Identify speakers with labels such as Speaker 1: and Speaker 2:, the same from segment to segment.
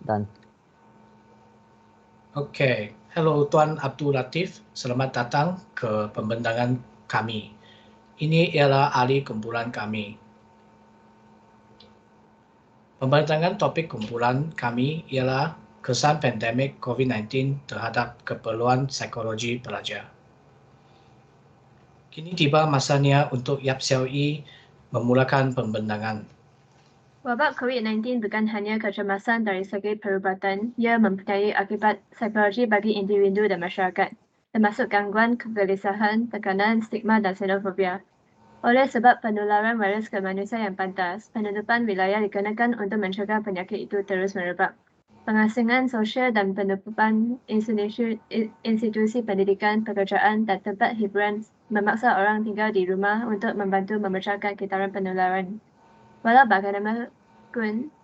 Speaker 1: Dan
Speaker 2: Okey, hello Tuan Abdul Latif, selamat datang ke pembentangan kami. Ini ialah ahli kumpulan kami. Pembentangan topik kumpulan kami ialah kesan pandemik COVID-19 terhadap keperluan psikologi pelajar. Kini tiba masanya untuk Yap Xiao Yi memulakan pembentangan.
Speaker 3: Wabak COVID-19 bukan hanya kecemasan dari segi perubatan, ia mempunyai akibat psikologi bagi individu dan masyarakat, termasuk gangguan kegelisahan, tekanan, stigma dan xenofobia. Oleh sebab penularan virus ke manusia yang pantas, penutupan wilayah dikenakan untuk mencegah penyakit itu terus merebak. Pengasingan sosial dan penutupan institusi pendidikan, pekerjaan dan tempat hiburan memaksa orang tinggal di rumah untuk membantu memecahkan kitaran penularan. Walau bagaimanapun,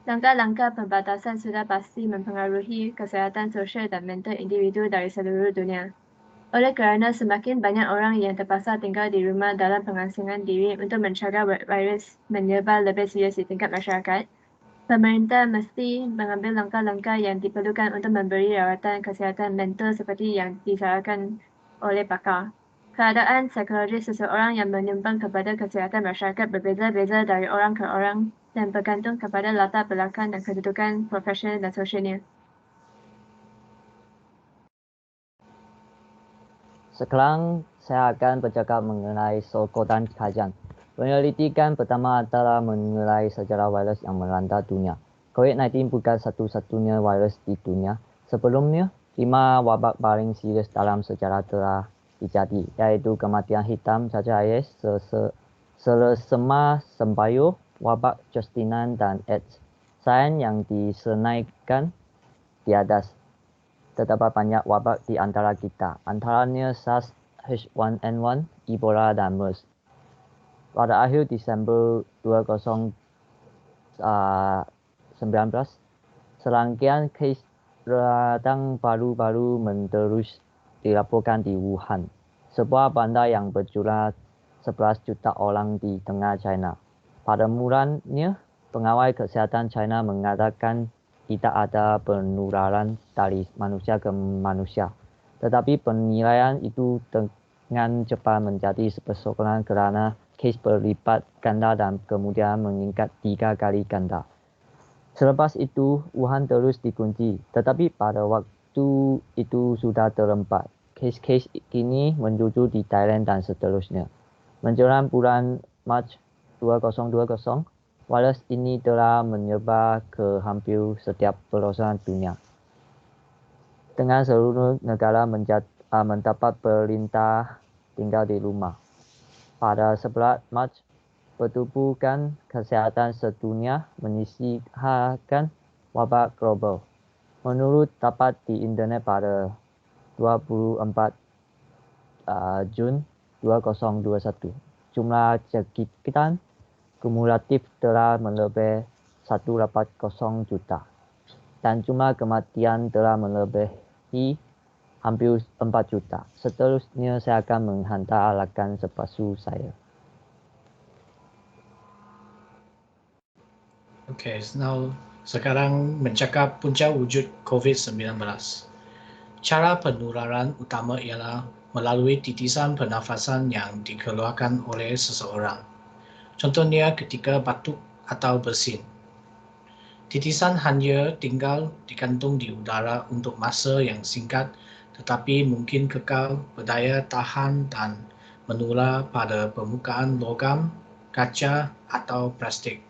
Speaker 3: langkah-langkah pembatasan sudah pasti mempengaruhi kesihatan sosial dan mental individu dari seluruh dunia. Oleh kerana semakin banyak orang yang terpaksa tinggal di rumah dalam pengasingan diri untuk mencegah virus menyebar lebih serius di tingkat masyarakat, pemerintah mesti mengambil langkah-langkah yang diperlukan untuk memberi rawatan kesihatan mental seperti yang disarankan oleh pakar. Keadaan psikologi seseorang yang menyumbang kepada kesihatan masyarakat berbeza-beza dari orang ke orang dan bergantung kepada latar belakang dan kedudukan profesional dan sosialnya.
Speaker 1: sekarang saya akan bercakap mengenai sokotan kajian. Penyelidikan pertama adalah mengenai sejarah virus yang melanda dunia. COVID-19 bukan satu-satunya virus di dunia. Sebelumnya, 5 wabak paling serius dalam sejarah telah terjadi, yaitu kematian hitam, cacar air, selesema sembayur, wabak Justinan dan AIDS. Sains yang disenaikan di atas. Terdapat banyak wabak di antara kita, antaranya SARS, H1N1, Ebola dan MERS. Pada akhir Desember 2019, serangkaian kes radang baru-baru menerus dilaporkan di Wuhan, sebuah bandar yang berjumlah 11 juta orang di tengah China. Pada mulanya, pengawal kesihatan China mengatakan tidak ada penularan dari manusia ke manusia. Tetapi penilaian itu dengan cepat menjadi persoalan kerana kes berlipat ganda dan kemudian meningkat 3 kali ganda. Selepas itu, Wuhan terus dikunci, tetapi pada waktu itu sudah terlempat. Kes-kes kini menjuju di Thailand dan seterusnya. Menjelang bulan Mac 2020, virus ini telah menyebar ke hampir setiap pelosok dunia. Dengan seluruh negara mendapat perintah tinggal di rumah. Pada 11 Mac, Pertubuhan Kesihatan Sedunia menyisakan wabak global. Menurut dapat di internet pada 24 Jun 2021, jumlah jangkitan kumulatif telah melebihi 180 juta dan jumlah kematian telah melebihi hampir 4 juta. Seterusnya saya akan menghantar alakan sepatu saya.
Speaker 2: Okay, now sekarang mencakap punca wujud COVID-19. Cara penularan utama ialah melalui titisan pernafasan yang dikeluarkan oleh seseorang. Contohnya ketika batuk atau bersin. Titisan hanya tinggal digantung di udara untuk masa yang singkat tetapi mungkin kekal berdaya tahan dan menular pada permukaan logam, kaca atau plastik.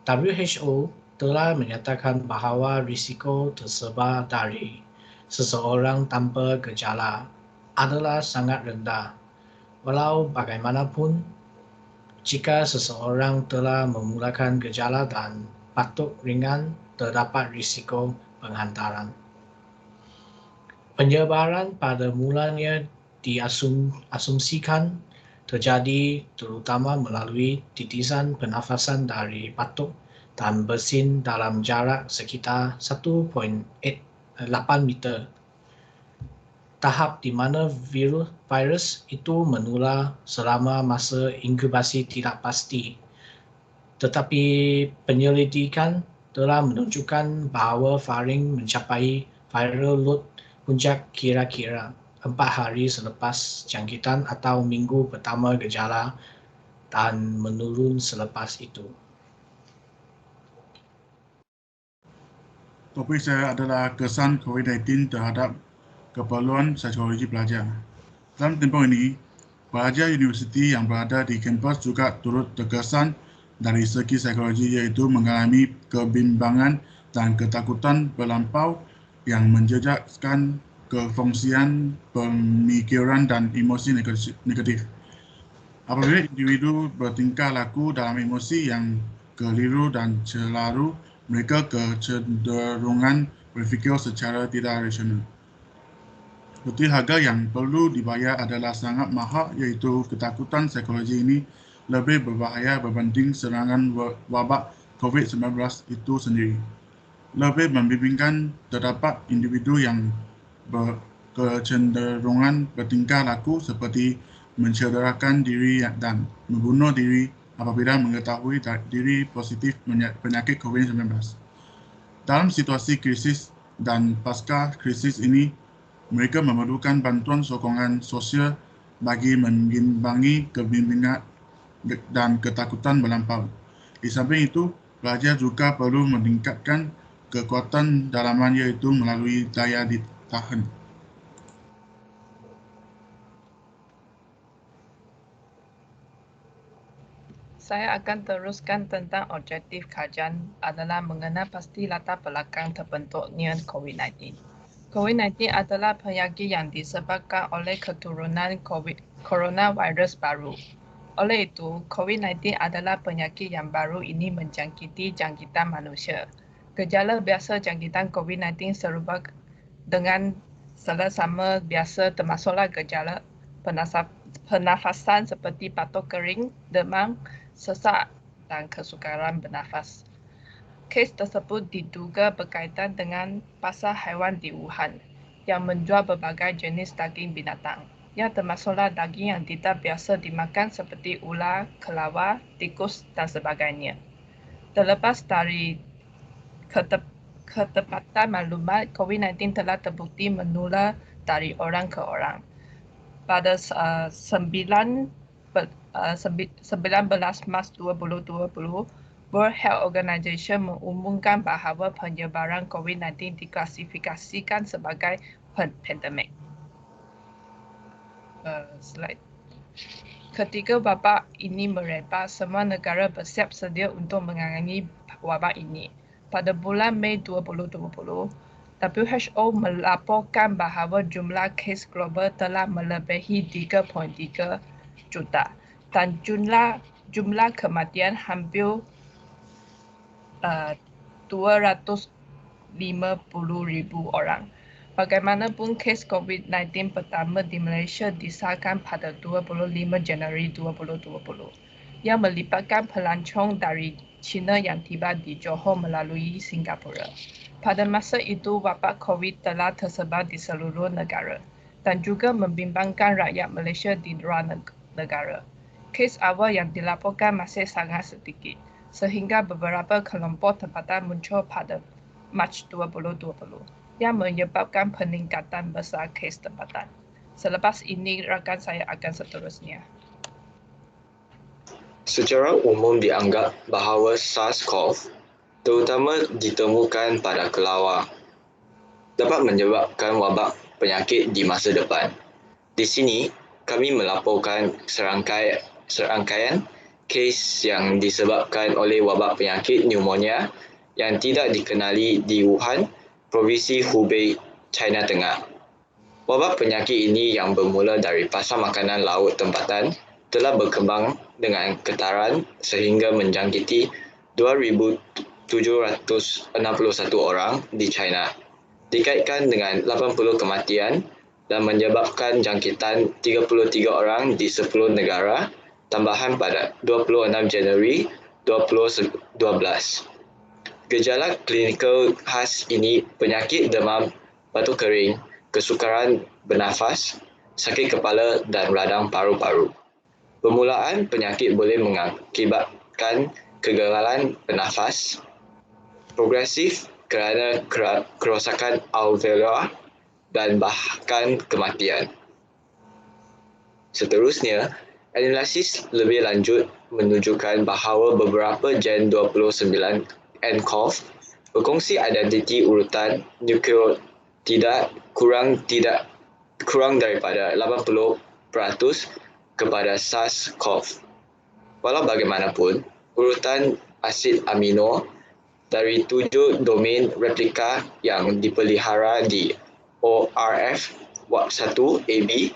Speaker 2: WHO telah menyatakan bahawa risiko tersebar dari seseorang tanpa gejala adalah sangat rendah. Walau bagaimanapun, jika seseorang telah memulakan gejala dan batuk ringan, terdapat risiko penghantaran. Penyebaran pada mulanya diasumsikan terjadi terutama melalui titisan pernafasan dari batuk dan bersin dalam jarak sekitar 1.8 meter. Tahap di mana virus itu menular selama masa inkubasi tidak pasti. Tetapi penyelidikan telah menunjukkan bahawa varian mencapai viral load puncak kira-kira 4 hari selepas jangkitan atau minggu pertama gejala dan menurun selepas itu.
Speaker 4: Topik saya adalah kesan COVID-19 terhadap keperluan psikologi pelajar. Dalam tempoh ini, pelajar universiti yang berada di kampus juga turut terkesan dari segi psikologi, iaitu mengalami kebimbangan dan ketakutan berlampau yang menjejakkan kefungsian pemikiran dan emosi negatif. Apabila individu bertingkah laku dalam emosi yang keliru dan celaru, mereka kecenderungan berfikir secara tidak rasional. Seperti harga yang perlu dibayar adalah sangat mahal, iaitu ketakutan psikologi ini lebih berbahaya berbanding serangan wabak COVID-19 itu sendiri. Lebih membimbingkan terdapat individu yang berkecenderungan bertingkah laku seperti mencederakan diri dan membunuh diri apabila mengetahui diri positif penyakit COVID-19. Dalam situasi krisis dan pasca krisis ini, mereka memerlukan bantuan sokongan sosial bagi mengimbangi kebimbangan dan ketakutan berlampau. Di samping itu, pelajar juga perlu meningkatkan kekuatan dalaman, iaitu melalui daya tahan.
Speaker 5: Saya akan teruskan tentang objektif kajian adalah mengenal pasti latar belakang terbentuknya COVID-19. COVID-19 adalah penyakit yang disebabkan oleh keturunan coronavirus baru. Oleh itu, COVID-19 adalah penyakit yang baru ini menjangkiti jangkitan manusia. Gejala biasa jangkitan COVID-19 serupa dengan selesama biasa, termasuklah gejala pernafasan seperti batuk kering, demam, sesak dan kesukaran bernafas. Kes tersebut diduga berkaitan dengan pasar haiwan di Wuhan yang menjual berbagai jenis daging binatang. Yang termasuklah daging yang tidak biasa dimakan seperti ular, kelawar, tikus dan sebagainya. Terlepas dari ketepatan maklumat, COVID-19 telah terbukti menular dari orang ke orang. Pada 19 Mac 2020, World Health Organization mengumumkan bahawa penyebaran COVID-19 diklasifikasikan sebagai pandemik. Ketika wabak ini merebak, semua negara bersiap sedia untuk menangani wabak ini. Pada bulan Mei 2020, WHO melaporkan bahawa jumlah kes global telah melebihi 3.3 juta dan jumlah kematian hampir 250,000 orang. Bagaimanapun, kes COVID-19 pertama di Malaysia disahkan pada 25 Januari 2020 yang melibatkan pelancong dari China yang tiba di Johor melalui Singapura. Pada masa itu, wabak COVID telah tersebar di seluruh negara dan juga membimbangkan rakyat Malaysia di luar negara. Kes awal yang dilaporkan masih sangat sedikit, sehingga beberapa kelompok tempatan muncul pada Mac 2020 yang menyebabkan peningkatan besar kes tempatan. Selepas ini, rakan saya akan seterusnya.
Speaker 6: Secara umum dianggap bahawa SARS-CoV, terutama ditemukan pada kelawar, dapat menyebabkan wabak penyakit di masa depan. Di sini, kami melaporkan serangkaian kes yang disebabkan oleh wabak penyakit pneumonia yang tidak dikenali di Wuhan, Provinsi Hubei, China Tengah. Wabak penyakit ini yang bermula dari pasar makanan laut tempatan telah berkembang dengan getaran sehingga menjangkiti 2,761 orang di China, dikaitkan dengan 80 kematian dan menyebabkan jangkitan 33 orang di 10 negara, tambahan pada 26 Januari 2012. Gejala klinikal khas ini penyakit demam, batuk kering, kesukaran bernafas, sakit kepala dan radang paru-paru. Permulaan penyakit boleh mengakibatkan kegagalan bernafas, progresif kerana kerosakan alveolar dan bahkan kematian. Seterusnya, analisis lebih lanjut menunjukkan bahawa beberapa gen 29 nCoV berkongsi identiti urutan nukleotida kurang daripada 80% kepada SARS-CoV. Walau bagaimanapun, urutan asid amino dari 7 domain replika yang dipelihara di ORF1AB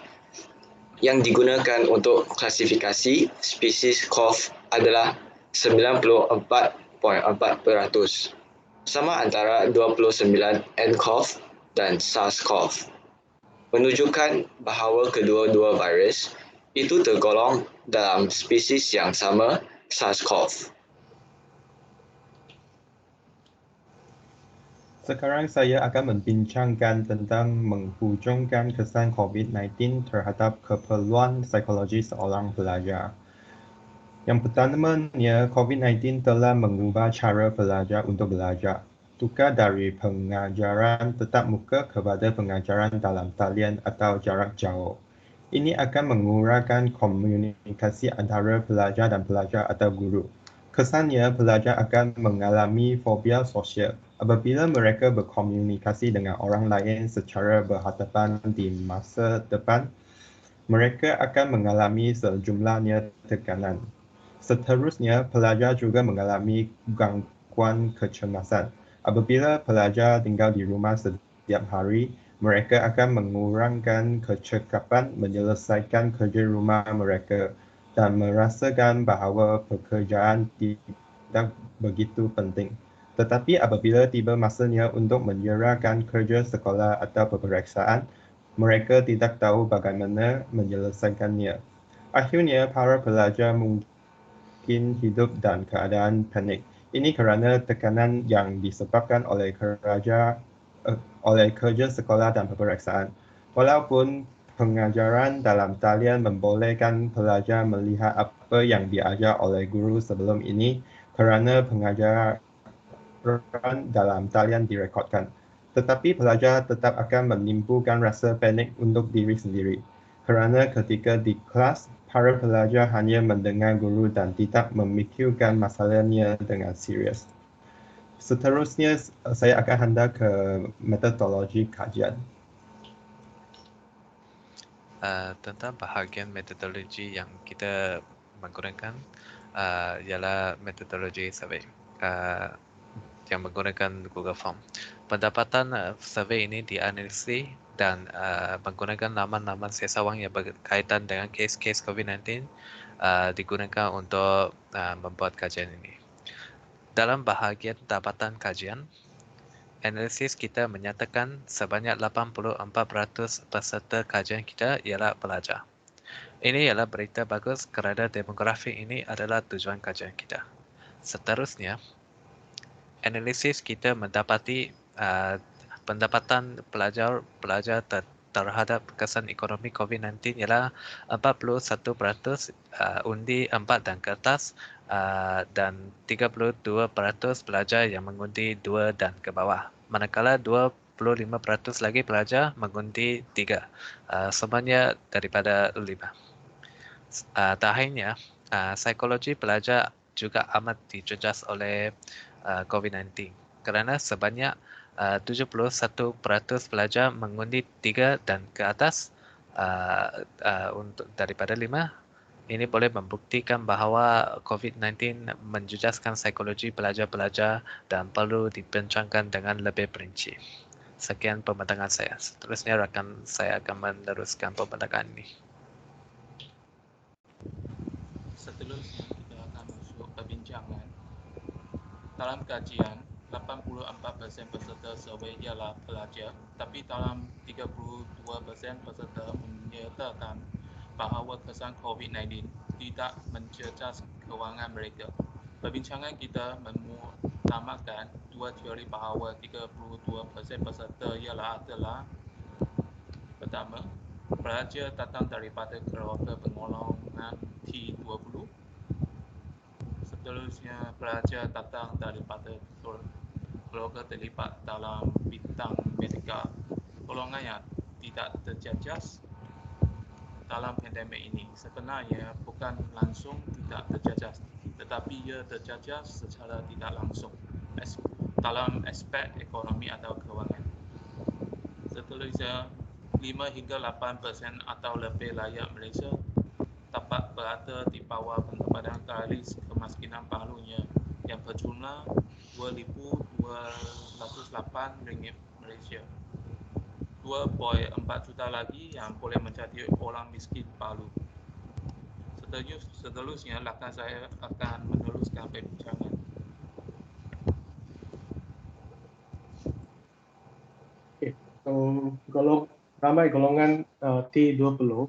Speaker 6: yang digunakan untuk klasifikasi spesies CoV adalah 94.4%, sama antara 29 nCoV dan SARS-CoV, menunjukkan bahawa kedua-dua virus itu tergolong dalam spesies yang sama, SARS-CoV.
Speaker 7: Sekarang saya akan membincangkan tentang menghujungkan kesan COVID-19 terhadap keperluan psikologi seorang pelajar. Yang pertamanya, COVID-19 telah mengubah cara pelajar untuk belajar. Tukar dari pengajaran tatap muka kepada pengajaran dalam talian atau jarak jauh. Ini akan mengurangkan komunikasi antara pelajar dan pelajar atau guru. Kesannya, pelajar akan mengalami fobia sosial apabila mereka berkomunikasi dengan orang lain secara berhadapan di masa depan. Mereka akan mengalami sejumlahnya tekanan. Seterusnya, pelajar juga mengalami gangguan kecemasan. Apabila pelajar tinggal di rumah setiap hari, mereka akan mengurangkan kecekapan menyelesaikan kerja rumah mereka dan merasakan bahawa pekerjaan tidak begitu penting. Tetapi apabila tiba masanya untuk menyerahkan kerja sekolah atau peperiksaan, mereka tidak tahu bagaimana menyelesaikannya. Akhirnya, para pelajar mungkin hidup dalam keadaan panik. Ini kerana tekanan yang disebabkan oleh kerja sekolah dan peperiksaan. Walaupun pengajaran dalam talian membolehkan pelajar melihat apa yang diajar oleh guru sebelum ini kerana pengajaran dalam talian direkodkan. Tetapi pelajar tetap akan menimbulkan rasa panik untuk diri sendiri. Kerana ketika di kelas, para pelajar hanya mendengar guru dan tidak memikirkan masalahnya dengan serius. Seterusnya, saya akan hendak ke metodologi kajian.
Speaker 8: Tentang bahagian metodologi yang kita menggunakan ialah metodologi survey yang menggunakan Google Form. Pendapatan survey ini dianalisis dan menggunakan nama-nama sesawang yang berkaitan dengan kes-kes COVID-19 digunakan untuk membuat kajian ini. Dalam bahagian dapatan kajian, analisis kita menyatakan sebanyak 84% peserta kajian kita ialah pelajar. Ini ialah berita bagus kerana demografi ini adalah tujuan kajian kita. Seterusnya, analisis kita mendapati pendapatan pelajar terhadap kesan ekonomi COVID-19 ialah 41% undi 4 dan ke atas dan 32% pelajar yang mengundi 2 dan ke bawah. Manakala 25% lagi pelajar mengundi 3, semuanya daripada 5. Terakhirnya, psikologi pelajar juga amat dijejas oleh COVID-19 kerana sebanyak 71% pelajar mengundi 3 dan ke atas untuk daripada 5. Ini boleh membuktikan bahawa COVID-19 menjejaskan psikologi pelajar-pelajar dan perlu dibincangkan dengan lebih perinci. Sekian pembentangan saya. Seterusnya saya akan meneruskan pembentangan ini.
Speaker 9: Seterusnya kita akan masuk perbincangan. Dalam kajian, 84% peserta survei ialah pelajar, tapi dalam 32% peserta menyatakan bahawa kesan COVID-19 tidak menjejas kewangan mereka. Perbincangan kita mengutamakan dua teori bahawa 32% peserta adalah pertama, pelajar datang daripada keluarga penggolongan T20. Seterusnya, pelajar datang daripada keluarga terlibat dalam bidang medikal. Golongan yang tidak terjejas dalam pandemik ini sebenarnya bukan langsung tidak terjejas, tetapi ia terjejas secara tidak langsung dalam aspek ekonomi atau kewangan. Seterusnya, 5 hingga 8% atau lebih rakyat Malaysia dapat berada di bawah pendapatan garis kemiskinan barunya yang berjumlah RM2,208 Malaysia. 2.4 juta lagi yang boleh menjadi orang miskin baru. Seterusnya, rakan saya akan meneruskan perbincangan.
Speaker 10: So, ramai golongan T20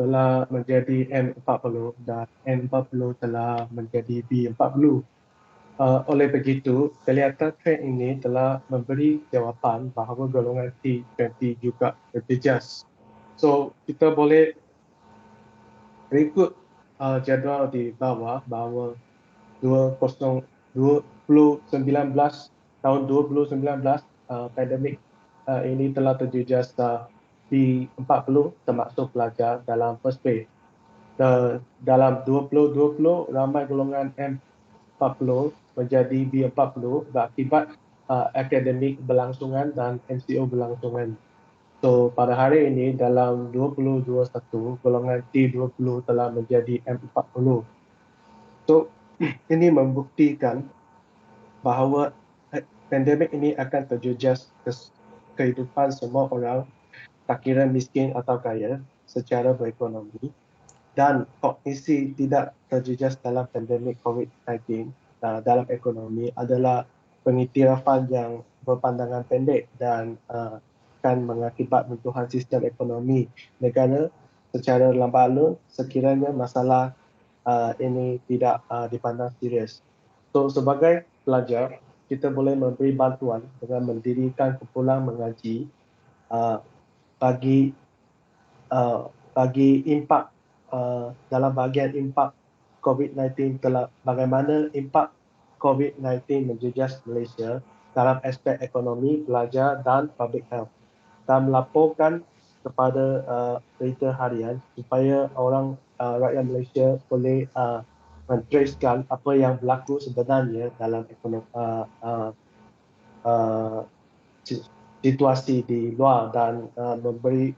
Speaker 10: telah menjadi M40 dan M40 telah menjadi B40. Oleh begitu, kelihatan trend ini telah memberi jawapan bahawa golongan T20 juga terjejas. So, kita boleh berikut jadual di bawah bahawa 2019 pandemik ini telah terjejas di 40 termasuk pelajar dalam first phase. Dalam 2020 ramai golongan M40 menjadi B40 berakibat akademik berlangsungan dan MCO berlangsungan. So pada hari ini dalam 2021 golongan T20 telah menjadi M40. So ini membuktikan bahawa pandemik ini akan terjejas kehidupan semua orang, tak kira miskin atau kaya, secara berekonomi, dan kognisi tidak terjejas dalam pandemik COVID-19 dalam ekonomi adalah pengiktirafan yang berpandangan pendek dan akan mengakibat runtuhan sistem ekonomi negara secara lambat laun sekiranya masalah ini tidak dipandang serius. So sebagai pelajar, kita boleh memberi bantuan dengan mendirikan kumpulan mengaji bagi impak dalam bahagian impak COVID-19 telah bagaimana impak COVID-19 menjejas Malaysia dalam aspek ekonomi, belajar dan public health, dan melaporkan kepada berita harian supaya orang rakyat Malaysia boleh mentracekan apa yang berlaku sebenarnya dalam ekonomi, situasi di luar dan memberi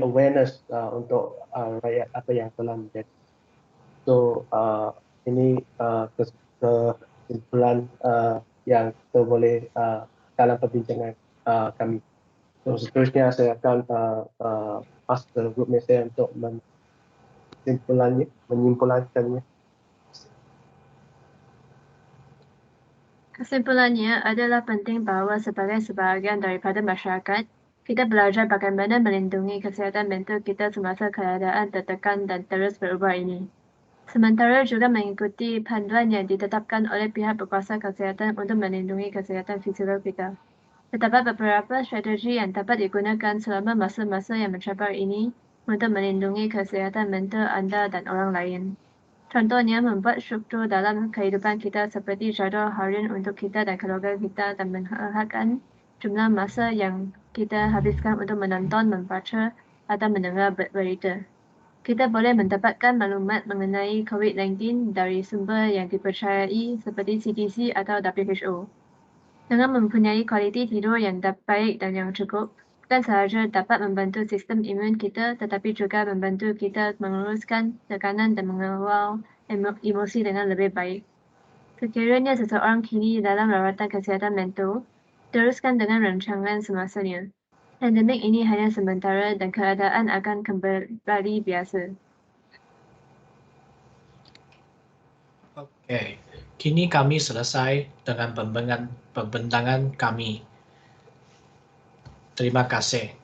Speaker 10: awareness untuk rakyat apa yang telah menjadi. So ini kesimpulan yang kita boleh dalam perbincangan kami. So seterusnya saya akan pass ke grup saya untuk menyimpulkannya.
Speaker 3: Kesimpulannya adalah penting bahawa sebagai sebahagian daripada masyarakat, kita belajar bagaimana melindungi kesihatan mental kita semasa keadaan tertekan dan terus berubah ini. Sementara juga mengikuti panduan yang ditetapkan oleh pihak berkuasa kesihatan untuk melindungi kesihatan fizikal kita. Terdapat beberapa strategi yang dapat digunakan selama masa-masa yang mencabar ini untuk melindungi kesihatan mental anda dan orang lain. Contohnya, membuat struktur dalam kehidupan kita seperti jadual harian untuk kita dan keluarga kita dan menghadkan jumlah masa yang kita habiskan untuk menonton, membaca atau mendengar berita. Kita boleh mendapatkan maklumat mengenai COVID-19 dari sumber yang dipercayai seperti CDC atau WHO. Dengan mempunyai kualiti tidur yang baik dan yang cukup, bukan sahaja dapat membantu sistem imun kita, tetapi juga membantu kita menguruskan tekanan dan mengawal emosi dengan lebih baik. Sekiranya seseorang kini dalam rawatan kesihatan mental, teruskan dengan rancangan semasanya. Pandemik ini hanya sementara dan keadaan akan kembali biasa.
Speaker 2: Okey, kini kami selesai dengan pembincangan kami. Terima kasih.